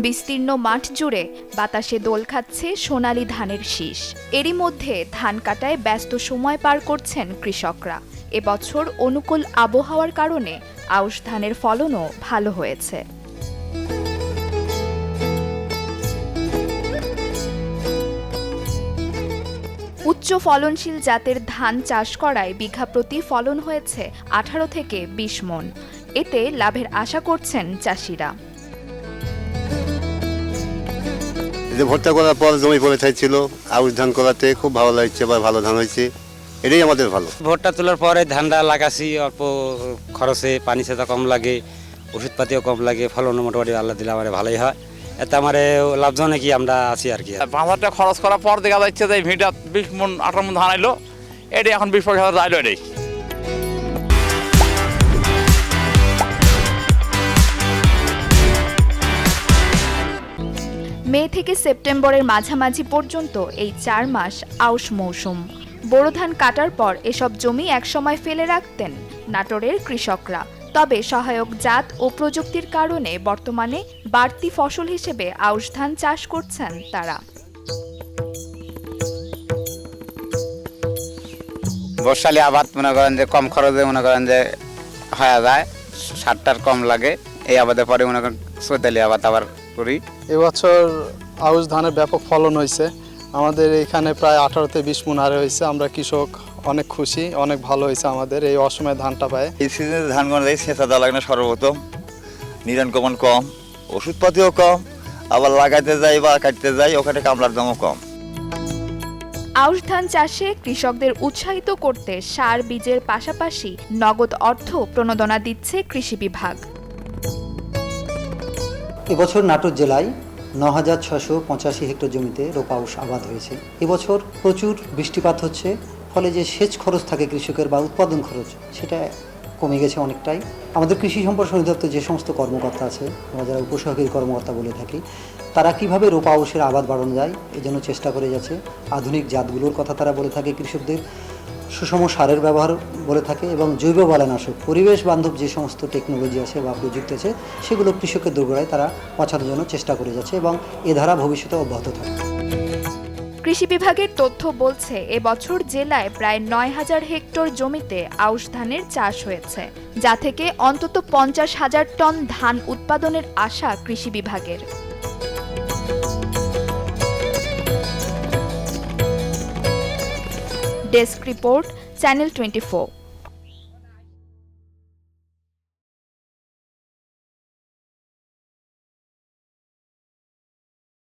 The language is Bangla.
বিস্তীর্ণ মাঠ জুড়ে বাতাসে দোল খাচ্ছে সোনালী ধানের শীষ। এরই মধ্যে ধান কাটায় ব্যস্ত সময় পার করছেন কৃষকরা। এবছর অনুকূল আবহাওয়ার কারণে আউশ ধানের ফলনও ভালো হয়েছে। উচ্চ ফলনশীল জাতের ধান চাষ করায় বিঘা প্রতি ফলন হয়েছে 18 থেকে 20 মণ। এতে লাভের আশা করছেন চাষিরা। ভুট্টা করার পর জমি পড়ে থাকছিল, আউশ ধান করাতে খুব ভালো লাগছে বা ভালো ধান হয়েছে, এটাই আমাদের ভালো। ভুট্টা তোলার পরে ধানটা লাগাছি অল্প খরচে, পানি সেটা কম লাগে, ওষুধপাতিও কম লাগে, ফলনও মোটামুটি আল্লাহ দিলে আমার ভালোই হয়। এতে আমার লাভজনকই আমরা আছি আর কি। 5,000 খরচ করার পর দেখা যাচ্ছে যে ভিটা 20 মণ 18 মণ ধান আইলো, এটি এখন 20,000 যাইলো। এটাই মে থেকে সেপ্টেম্বরের মাঝামাঝি পর্যন্ত এই 4 মাস আউশ মৌসুম। বোরো ধান কাটার পর এসব জমি একসময় ফেলে রাখতেন নাটোরের কৃষকরা। তবে সহায়ক জাত ও প্রযুক্তির কারণে বর্তমানে বাড়তি ফসল হিসেবে আউশ ধান চাষ করছেন তারা। বর্ষালি আবাদ মনে করেন যে কম খরচে মনে করেন যে হয়ে যায়, সারটার কম লাগে। এই আবাদের পরে মনে করেন চৈতালি আবাদ আবার করি। এবছর আউশ ধানের ব্যাপক ফলন হয়েছে। আমাদের এখানে প্রায় 18 থেকে 20 মণ হারে হয়েছে। আমরা কৃষক অনেক খুশি, অনেক ভালো হয়েছে আমাদের এই অসময়ে ধানটা পায়। এই সিজনে ধান গণে সেচা দেওয়া লাগে না, সর্বপ্রথম নিরনকমন কম, ওষুধপাতিও কম, আবার লাগাইতে যাই বা কাটতে যাই ওখানে কামলার দামও কম। আউশ ধান চাষে কৃষকদের উৎসাহিত করতে সার বীজের পাশাপাশি নগদ অর্থ প্রণোদনা দিচ্ছে কৃষি বিভাগ। এবছর নাটোর জেলায় 9,685 হেক্টর জমিতে রোপা আউশ আবাদ হয়েছে। এবছর প্রচুর বৃষ্টিপাত হচ্ছে, ফলে যে সেচ খরচ থাকে কৃষকের বা উৎপাদন খরচ সেটা কমে গেছে অনেকটাই। আমাদের কৃষি সম্প্রসারণ অধিদপ্তর যে সমস্ত কর্মকর্তা আছে, আমরা যারা উপসহকারী কর্মকর্তা বলে থাকি, তারা কিভাবে রোপা আউশের আবাদ বাড়ানো যায় এই জন্য চেষ্টা করে যাচ্ছে। আধুনিক জাতগুলোর কথা তারা বলে থাকে, কৃষকদের সুষম সারের ব্যবহার বলে থাকে এবং জৈব বালানাশক পরিবেশ বান্ধব যে সমস্ত টেকনোলজি আছে বা প্রযুক্তি আছে সেগুলো কৃষকের দোরগোড়ায় তারা পৌঁছানোর জন্য চেষ্টা করে যাচ্ছে এবং এ ধারা ভবিষ্যতে অব্যাহত থাকবে। কৃষি বিভাগের তথ্য বলছে এবছর জেলায় প্রায় 9,000 হেক্টর জমিতে আউশ ধানের চাষ হয়েছে, যা থেকে অন্তত 50,000 টন ধান উৎপাদনের আশা কৃষি বিভাগের। Desk report, channel 24।